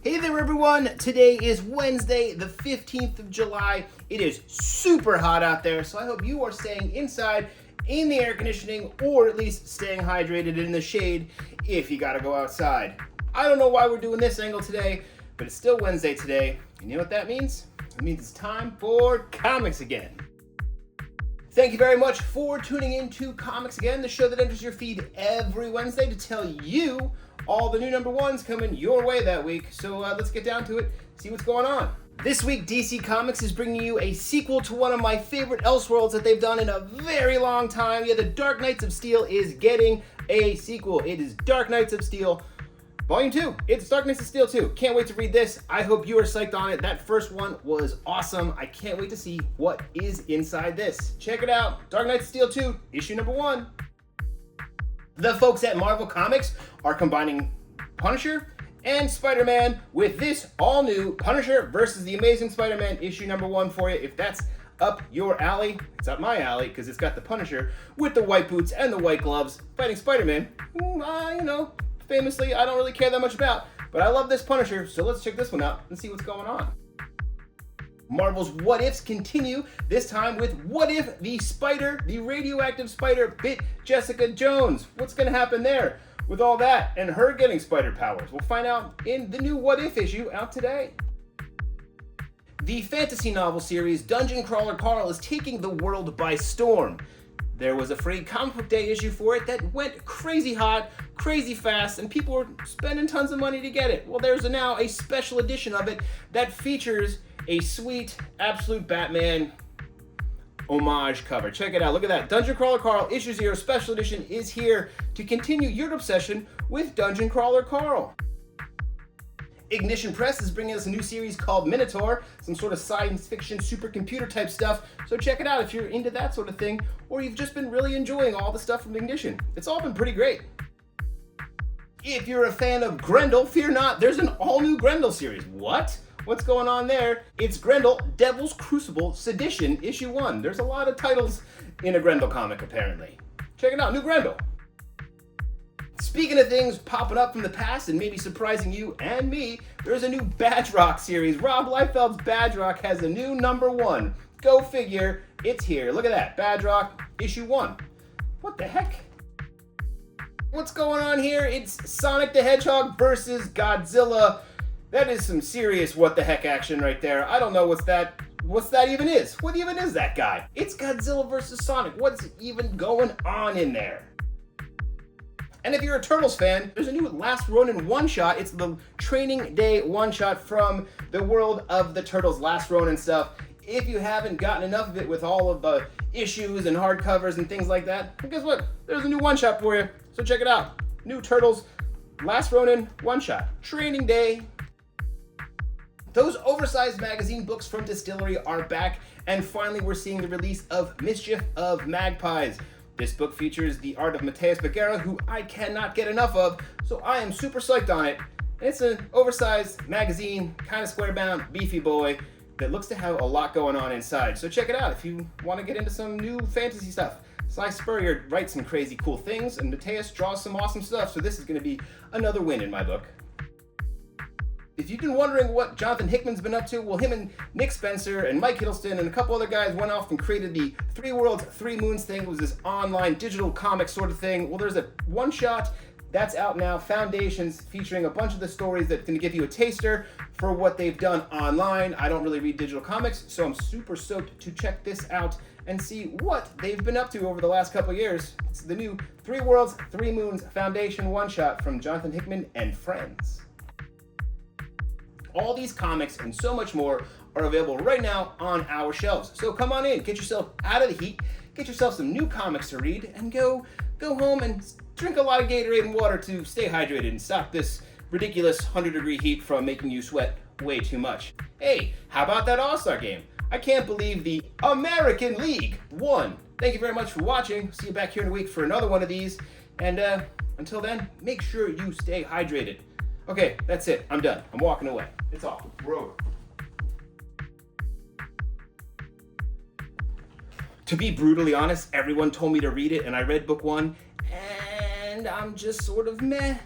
Hey there everyone, today is Wednesday the 15th of July. It is super hot out there, so I hope you are staying inside in the air conditioning or at least staying hydrated in the shade if you gotta go outside. I don't know why we're doing this angle today, but it's still Wednesday today. And you know what that means? It means it's time for Comics Again. Thank you very much for tuning in to Comics Again, the show that enters your feed every Wednesday to tell you all the new number ones coming your way that week. So let's get down to it, see what's going on. This week, DC Comics is bringing you a sequel to one of my favorite Elseworlds that they've done in a very long time. Yeah, The Dark Knights of Steel is getting a sequel. It is Dark Knights of Steel Volume 2. It's Dark Knights of Steel 2. Can't wait to read this. I hope you are psyched on it. That first one was awesome. I can't wait to see what is inside this. Check it out. Dark Knights of Steel 2, issue number 1. The folks at Marvel Comics are combining Punisher and Spider-Man with this all-new Punisher versus the Amazing Spider-Man issue number 1 for you. If that's up your alley, it's up my alley because it's got the Punisher with the white boots and the white gloves fighting Spider-Man. Famously, I don't really care that much about, but I love this Punisher, so let's check this one out and see what's going on. Marvel's What Ifs continue, this time with what if the radioactive spider bit Jessica Jones? What's going to happen there with all that and her getting spider powers? We'll find out in the new What If issue out today. The fantasy novel series Dungeon Crawler Carl is taking the world by storm. There was a free comic book day issue for it that went crazy hot, crazy fast, and people were spending tons of money to get it. Well, there's now a special edition of it that features a sweet, absolute Batman homage cover. Check it out. Look at that. Dungeon Crawler Carl Issue 0 Special Edition is here to continue your obsession with Dungeon Crawler Carl. Ignition Press is bringing us a new series called Minotaur, some sort of science fiction supercomputer type stuff. So check it out if you're into that sort of thing, or you've just been really enjoying all the stuff from Ignition. It's all been pretty great. If you're a fan of Grendel, fear not, there's an all-new Grendel series. What? What's going on there? It's Grendel, Devil's Crucible, Sedition, Issue 1. There's a lot of titles in a Grendel comic, apparently. Check it out, new Grendel. Speaking of things popping up from the past and maybe surprising you and me, there's a new Badge Rock series. Rob Liefeld's Badge Rock has a new number 1. Go figure, it's here. Look at that, Badge Rock, Issue 1. What the heck? What's going on here? It's Sonic the Hedgehog versus Godzilla. That is some serious what the heck action right there. I don't know what's that even is. What even is that guy? It's Godzilla versus Sonic. What's even going on in there? And if you're a Turtles fan, there's a new Last Ronin one-shot. It's the Training Day one-shot from the world of the Turtles Last Ronin stuff. If you haven't gotten enough of it with all of the issues and hardcovers and things like that, well, guess what? There's a new one-shot for you. So check it out. New Turtles Last Ronin one-shot. Training Day. Those oversized magazine books from Distillery are back, and finally we're seeing the release of Mischief of Magpies. This book features the art of Mateus Bagheera, who I cannot get enough of, so I am super psyched on it. And it's an oversized magazine, kind of square-bound, beefy boy that looks to have a lot going on inside. So check it out if you want to get into some new fantasy stuff. Cy Spurrier writes some crazy cool things, and Mateus draws some awesome stuff, so this is going to be another win in my book. If you've been wondering what Jonathan Hickman's been up to, well, him and Nick Spencer and Mike Hiddleston and a couple other guys went off and created the 3 Worlds, 3 Moons thing. It was this online digital comic sort of thing. Well, there's a one-shot that's out now, Foundations, featuring a bunch of the stories that's going to give you a taster for what they've done online. I don't really read digital comics, so I'm super stoked to check this out and see what they've been up to over the last couple years. It's the new 3 Worlds, 3 Moons Foundation one-shot from Jonathan Hickman and friends. All these comics and so much more are available right now on our shelves. So come on in, get yourself out of the heat, get yourself some new comics to read, and go home and drink a lot of Gatorade and water to stay hydrated and stop this ridiculous 100-degree heat from making you sweat way too much. Hey, how about that All-Star game? I can't believe the American League won. Thank you very much for watching. See you back here in a week for another one of these. And until then, make sure you stay hydrated. Okay, that's it. I'm done. I'm walking away. It's off. We're over. To be brutally honest, everyone told me to read it, and I read book 1, and I'm just sort of meh.